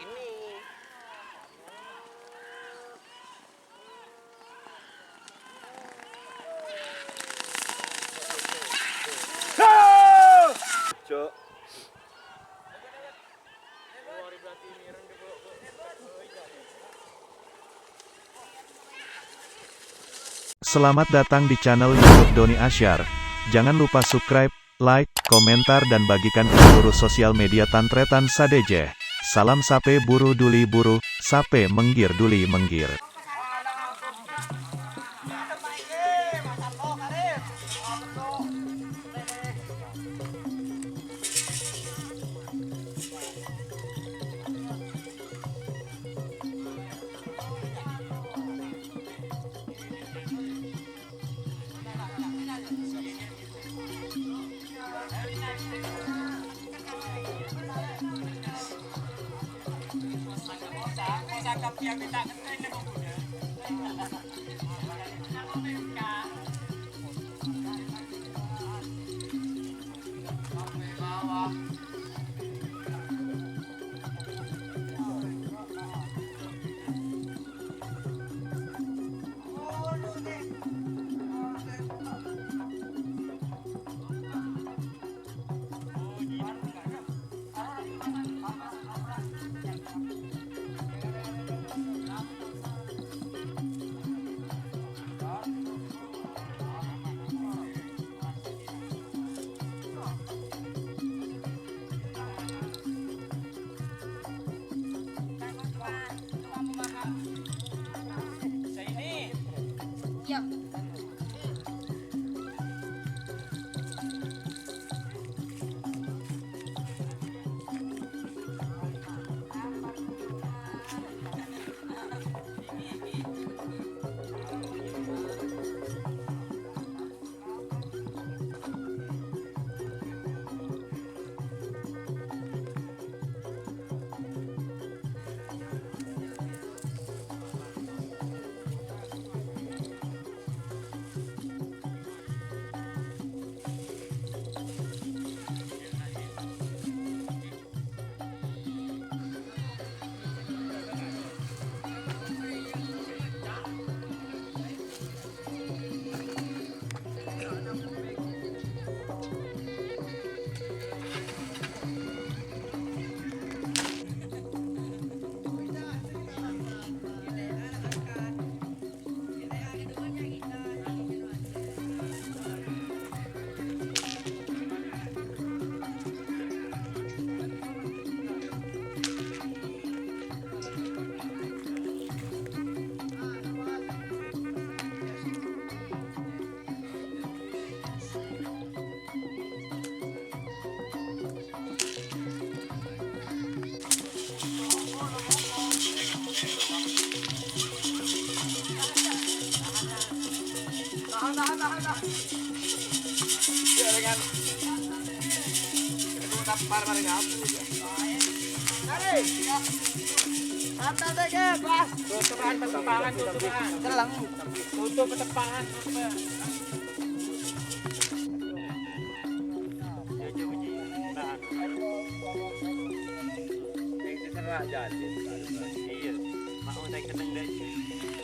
ini. Cok. Selamat datang di channel YouTube Doni Asyar. Jangan lupa subscribe, like, komentar dan bagikan ke seluruh sosial media Tantretan Sadeje. Salam sape buru duli buru, sape menggir duli menggir. Tutup ketepangan. Iya, mau saya kenang deh.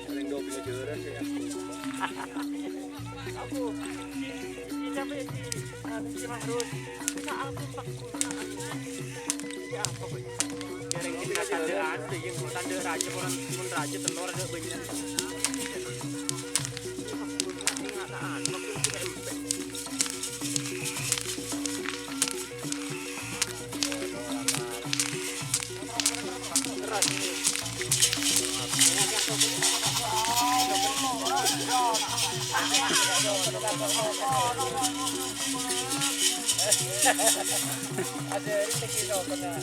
Paling 20 juta sih. Aku capek si Mahrus. Bisa aku ya apa boy? Kering kita tandaan tuh yang tanda raja orang pun raja telur ada banyak. Ada ini kita pernah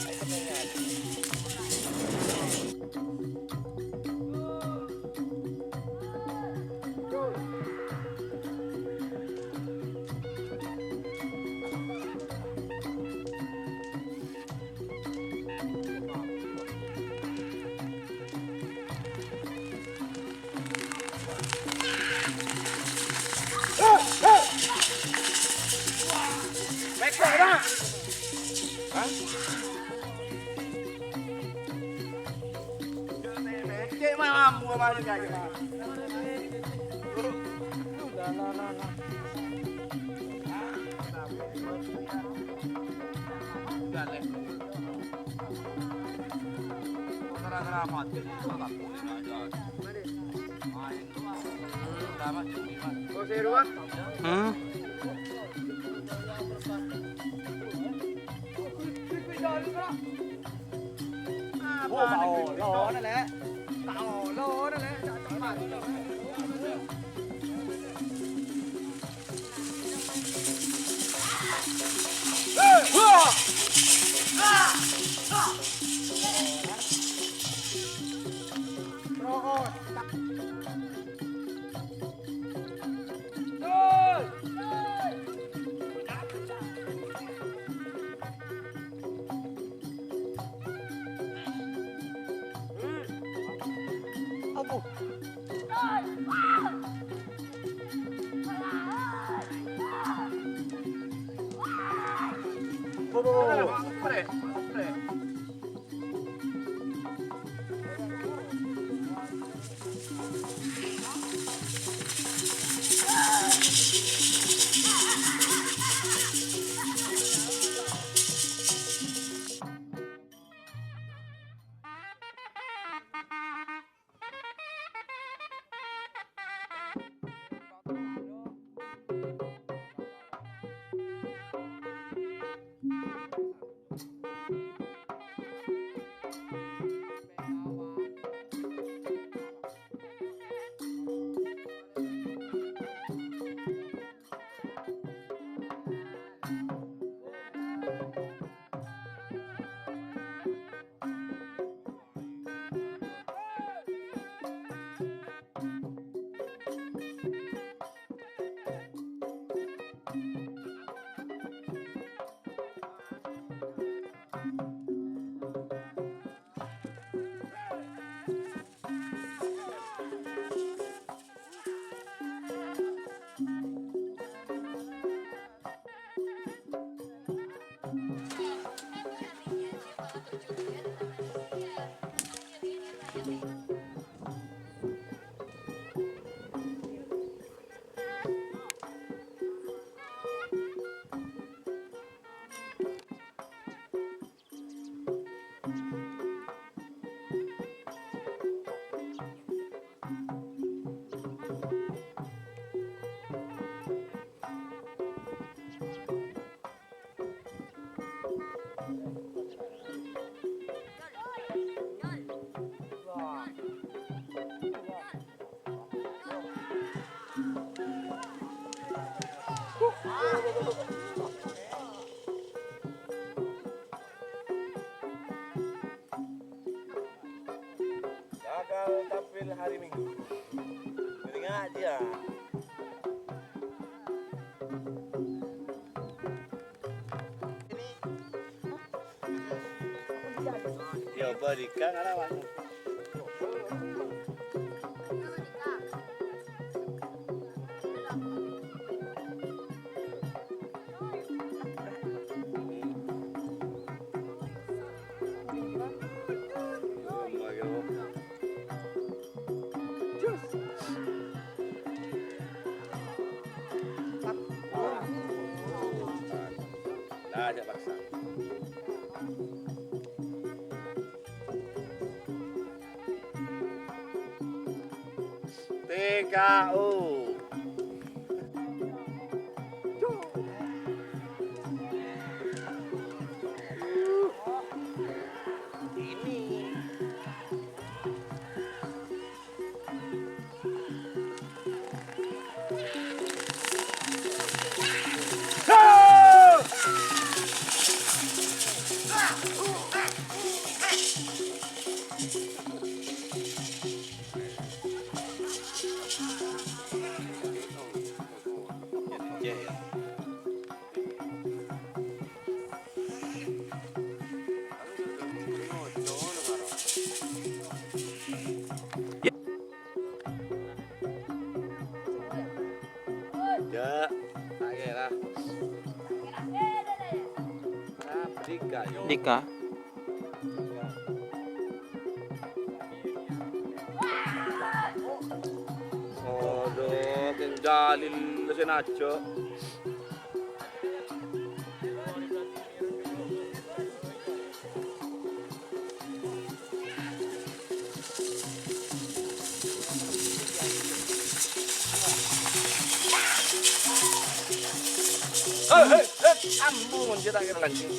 cek mah mampu mana kayak gitu. Hmm. Lỗนั่นแหละโลนั่นแหละGagal tampil hari Minggu. Mending aja. Ya berikan arawan. Aja paksa. TKU. Ya, akhirnya. Dika. Dika. kali lesin aja. Ampun, kita kira lancing.